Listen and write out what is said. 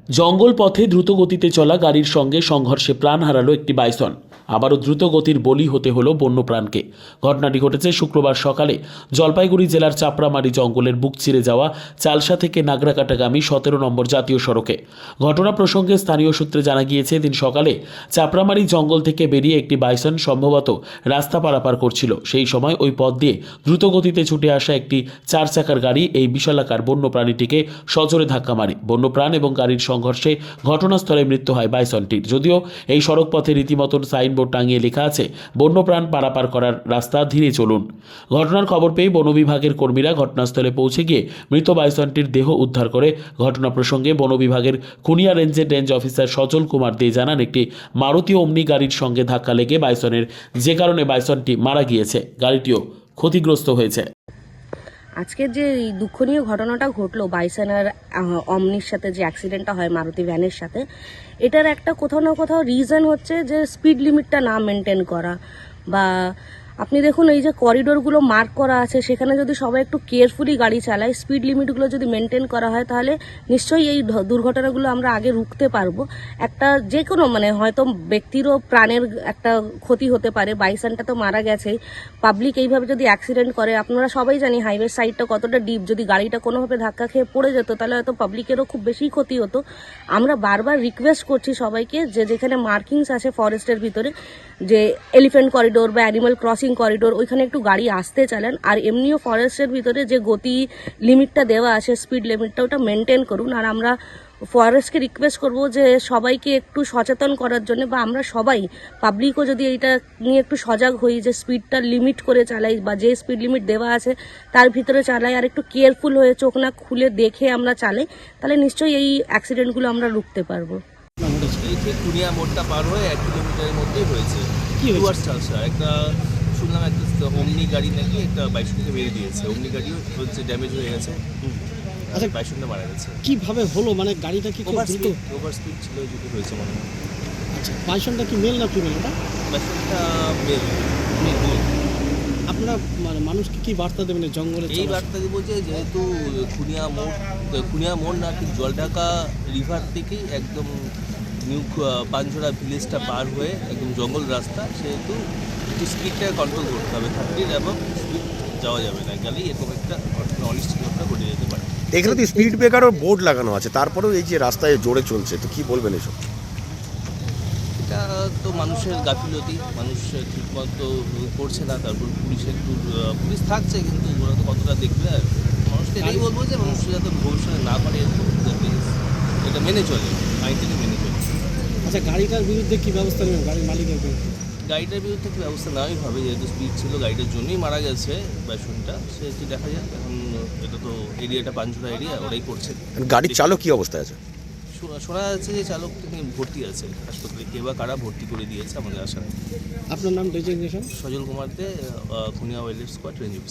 জঙ্গল পথে দ্রুত গতিতে চলা গাড়ির সঙ্গে সংঘর্ষে প্রাণ হারালো একটি বাইসন। আবারও দ্রুত গতির বলি হতে হলো বন্যপ্রাণকে। ঘটনাটি ঘটেছে শুক্রবার সকালে জলপাইগুড়ি জেলার চাপড়ামারি জঙ্গলের বুক চিরে যাওয়া চালসা থেকে নাগরাকাটাগামী 17 নম্বর জাতীয় সড়কে। ঘটনা প্রসঙ্গে স্থানীয় সূত্রে জানা গিয়েছে, দিন সকালে চাপড়ামারি জঙ্গল থেকে বেরিয়ে একটি বাইসন সম্ভবত রাস্তা পারাপার করছিল। সেই সময় ওই পথ দিয়ে দ্রুত গতিতে ছুটে আসা একটি 4 চাকার গাড়ি এই বিশালাকার বন্যপ্রাণীটিকে সজোরে ধাক্কা মারে। বন্যপ্রাণ এবং গাড়ির সংঘর্ষে ঘটনাস্থলে মৃত্যু হয় বাইসনটির। যদিও এই সড়ক পথে রীতিমতন সাইনবোর্ড টাঙিয়ে লেখা আছে, বন্যপ্রাণ পারাপার করার রাস্তা ধীরে চলুন। ঘটনার খবর পেয়ে বন বিভাগের কর্মীরা ঘটনাস্থলে পৌঁছে গিয়ে মৃত বাইসনটির দেহ উদ্ধার করে। ঘটনা প্রসঙ্গে বন বিভাগের খুনিয়া রেঞ্জের রেঞ্জ অফিসার সজল কুমার দে জানান, একটি মারুতি ওমনি গাড়ির সঙ্গে ধাক্কা লেগে বাইসনের যে কারণে বাইসনটি মারা গিয়েছে, গাড়িটিও ক্ষতিগ্রস্ত হয়েছে। আজকের যে দুঃখনীয় ঘটনাটা ঘটলো বাইসন আর অমনির সাথে, যে অ্যাক্সিডেন্টটা হয় মারুতি ভ্যানের সাথে, এটার একটা কোথাও না কোথাও রিজন হচ্ছে যে স্পিড লিমিটটা না মেনটেন করা। বা আপনি দেখুন, এই যে করিডোরগুলো মার্ক করা আছে, সেখানে যদি সবাই একটু কেয়ারফুলি গাড়ি চালায়, স্পিড লিমিটগুলো যদি মেনটেন করা হয়, তাহলে নিশ্চয়ই এই দুর্ঘটনাগুলো আমরা আগে রুখতে পারবো। একটা যে কোনো হয়তো ব্যক্তিরও প্রাণের একটা ক্ষতি হতে পারে। বাইসনটা তো মারা গেছেই, পাবলিক এইভাবে যদি অ্যাক্সিডেন্ট করে, আপনারা সবাই জানি হাইওয়ে সাইডটা কতটা ডিপ, যদি গাড়িটা কোনোভাবে ধাক্কা খেয়ে পড়ে যেত তাহলে হয়তো পাবলিকেরও খুব বেশি ক্ষতি হতো। আমরা বারবার রিকোয়েস্ট করছি সবাইকে যে যেখানে মার্কিংস আছে ফরেস্টের ভিতরে, যে এলিফ্যান্ট করিডোর বা অ্যানিমাল ক্রসিং করিডোর, ওইখানে একটু গাড়ি আসতে চালান। আর এমনিও ফরেস্টের ভিতরে যে গতি লিমিটটা দেওয়া আছে, স্পিড লিমিটটা, ওটা মেনটেন করুন। আর আমরা ফরেস্টকে রিকোয়েস্ট করব যে সবাইকে একটু সচেতন করার জন্য, বা আমরা সবাই পাবলিকও যদি এইটা নিয়ে একটু সজাগ হই, যে স্পিডটা লিমিট করে চালাই, বা যে স্পিড লিমিট দেওয়া আছে তার ভিতরে চালাই, আর একটু কেয়ারফুল হয়ে চোখ না খুলে দেখে আমরা চালাই, তাহলে নিশ্চয়ই এই অ্যাক্সিডেন্টগুলো আমরা রুখতে পারবো। এই যে কুনিয়া মোড়টা পার হয়ে 1 কিলোমিটারের মধ্যেই হয়েছে। টুয়ার্ডস চালসা একটা শুনলাম, একটা ওমনি গাড়ি নাকি একটা বাইসনকে মেরে দিয়েছে। ওমনি গাড়িও হচ্ছে ড্যামেজ হয়ে গেছে। আচ্ছা, বাইসনটা মারা গেছে। কিভাবে হলো, গাড়িটা কি ওভার স্পিড ছিল, যদি হয়েছে মনে হয়। আচ্ছা, বাইসনটা কি মেল না ফিমেল? ওটা বাইসনটা মেল। আপনারা মানুষকে কি বার্তা দেবেন জঙ্গলে? এই বার্তা দেবো যে যেহেতু খুনিয়া মোড় না, ঠিক জলঢাকা রিভার থেকেই একদম নিউ পাঞ্জরা ভিলেজটা পার হয়ে একদম জঙ্গল রাস্তা, সেহেতু একটু স্পিডটা কন্ট্রোল করতে হবে। 30 এবং স্পিড যাওয়া যাবে না, গেলেই এরকম একটা অনিষ্ট ঘটনা ঘটে যেতে পারে। এখানে তো স্পিড ব্রেকারও বোর্ড লাগানো আছে, তারপরেও এই যে রাস্তায় জোরে চলছে, তো কি বলবেন এসব? এটা তো মানুষের গাফিলতি, মানুষ ঠিকমতো করছে না। তারপর পুলিশ থাকছে, কিন্তু ওরা তো কতটা দেখবে। আর মানুষকে এটাই বলবো যে মানুষ যাতে ভবিষ্যতে না পারে এরকম, যাতে এটা মেনে চলে, আইনটাকে মেনে চলে। আচ্ছা, গাড়িটার বিরুদ্ধে কি ব্যবস্থা নেবেন, গাড়ির মালিকের বিরুদ্ধে? গাড়িটার বিরুদ্ধে কি ব্যবস্থা নেওয়াই হবে, যেহেতু স্পিড ছিল, গাড়িটার জন্যই মারা গেছে বাইসনটা। সেহেতু দেখা যাক। এখন এটা তো এরিয়াটা পাঞ্জরা এরিয়া, ওরাই করছে। গাড়ির চালক কি অবস্থায় আছে? শোনা যাচ্ছে যে চালক তিনি ভর্তি আছে হাসপাতালে, কে বা কারা ভর্তি করে দিয়েছে আমাদের আশা। আপনার নাম, designation? Sajal Kumar De, Khunia wild life squad range.